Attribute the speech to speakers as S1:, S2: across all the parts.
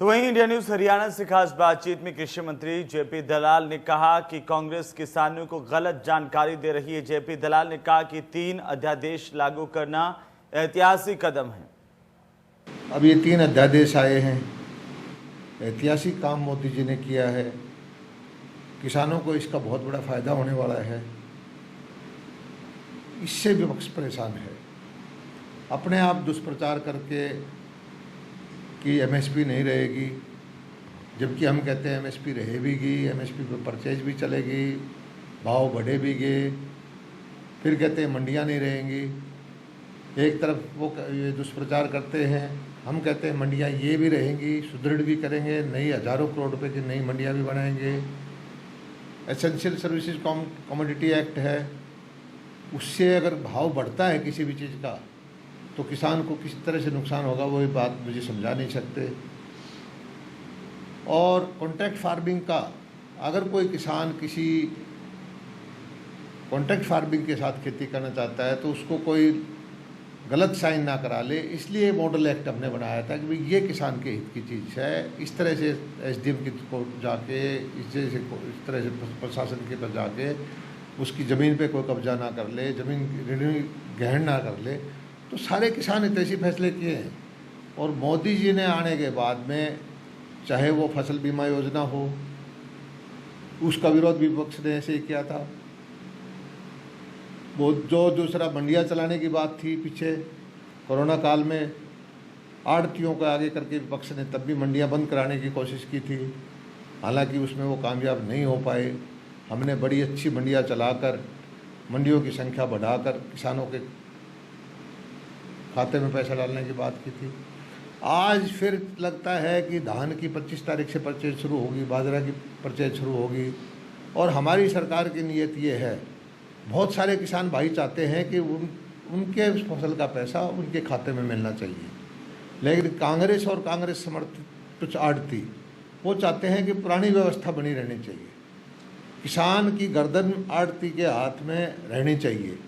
S1: तो वहीं India news Haryana से खास बातचीत में कृषि मंत्री जेपी दलाल ने कहा कि कांग्रेस किसानों को गलत जानकारी दे रही है। जेपी दलाल ने कहा कि 3 अध्यादेश लागू करना ऐतिहासिक कदम है।
S2: अब ये 3 अध्यादेश आए हैं, ऐतिहासिक काम मोदी जी ने किया है। किसानों को इसका बहुत बड़ा फायदा होने वाला है। इससे विपक्ष परेशान है। अपने आप दुष्प्रचार करके कि एमएसपी नहीं रहेगी, जबकि हम कहते हैं एमएसपी रहे भी गई, एमएसपी पर परचेज भी चलेगी, भाव बढ़े भी गए। फिर कहते हैं मंडियां नहीं रहेंगी। एक तरफ वो ये दुष्प्रचार करते हैं, हम कहते हैं मंडियां ये भी रहेंगी, सुदृढ़ भी करेंगे, नई हज़ारों करोड़ रुपए की नई मंडियां भी बनाएंगे। एसेंशियल सर्विसेज कमोडिटी एक्ट है, उससे अगर भाव बढ़ता है किसी भी चीज़ का तो किसान को किस तरह से नुकसान होगा वो बात मुझे समझा नहीं सकते। और कॉन्ट्रैक्ट फार्मिंग का, अगर कोई किसान किसी कॉन्ट्रैक्ट फार्मिंग के साथ खेती करना चाहता है तो उसको कोई गलत साइन ना करा ले, इसलिए मॉडल एक्ट हमने बनाया था कि भाई ये किसान के हित की चीज़ है। इस तरह से एसडीएम को जाके इस तरह से प्रशासन के पर जाके उसकी ज़मीन पे कोई कब्जा ना कर ले, ज़मीन ग्रहण ना कर ले। तो सारे किसान ऐसे फैसले किए हैं। और मोदी जी ने आने के बाद में चाहे वो फसल बीमा योजना हो, उसका विरोध विपक्ष ने ऐसे ही किया था। वो जो दूसरा मंडियां चलाने की बात थी पीछे कोरोना काल में, आड़तियों को आगे करके विपक्ष ने तब भी मंडियां बंद कराने की कोशिश की थी। हालांकि उसमें वो कामयाब नहीं हो पाए। हमने बड़ी अच्छी मंडियां चलाकर मंडियों की संख्या बढ़ाकर किसानों के खाते में पैसा डालने की बात की थी। आज फिर लगता है कि धान की 25 तारीख से परचेज शुरू होगी, बाजरा की परचेज शुरू होगी। और हमारी सरकार की नीयत ये है, बहुत सारे किसान भाई चाहते हैं कि उनके फसल का पैसा उनके खाते में मिलना चाहिए, लेकिन कांग्रेस और कांग्रेस समर्थित कुछ आड़ती वो चाहते हैं कि पुरानी व्यवस्था बनी रहनी चाहिए। किसान की गर्दन आड़ती के हाथ में रहनी चाहिए,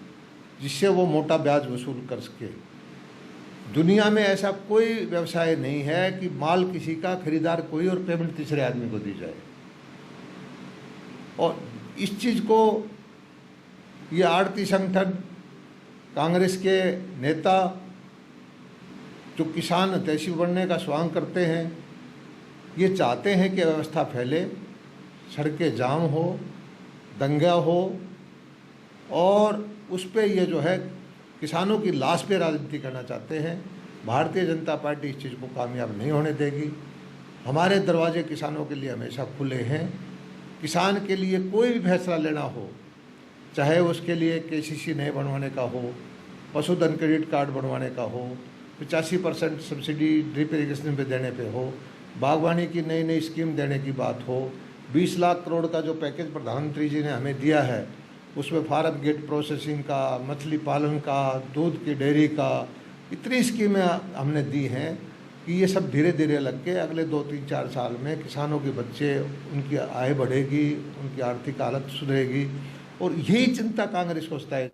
S2: जिससे वो मोटा ब्याज वसूल कर सके। दुनिया में ऐसा कोई व्यवसाय नहीं है कि माल किसी का खरीदार कोई और पेमेंट तीसरे आदमी को दी जाए। और इस चीज़ को ये आड़ती संगठन, कांग्रेस के नेता जो किसान हितैषी बनने का स्वांग करते हैं, ये चाहते हैं कि व्यवस्था फैले, सड़कें जाम हो, दंगा हो, और उस पर ये जो है किसानों की लाश पे राजनीति करना चाहते हैं। भारतीय जनता पार्टी इस चीज़ को कामयाब नहीं होने देगी। हमारे दरवाजे किसानों के लिए हमेशा खुले हैं। किसान के लिए कोई भी फैसला लेना हो, चाहे उसके लिए केसीसी नए बनवाने का हो, पशुधन क्रेडिट कार्ड बनवाने का हो, 85% सब्सिडी ड्रिप इरिगेशन पे देने पे हो, बागवानी की नई नई स्कीम देने की बात हो, 20 लाख करोड़ का जो पैकेज प्रधानमंत्री जी ने हमें दिया है, उसमें फार्म गेट प्रोसेसिंग का, मछली पालन का, दूध की डेयरी का, इतनी स्कीमें हमने दी हैं कि ये सब धीरे धीरे लग के अगले 2, 3, 4 साल में किसानों के बच्चे, उनकी आय बढ़ेगी, उनकी आर्थिक हालत सुधरेगी। और यही चिंता कांग्रेस को सताए।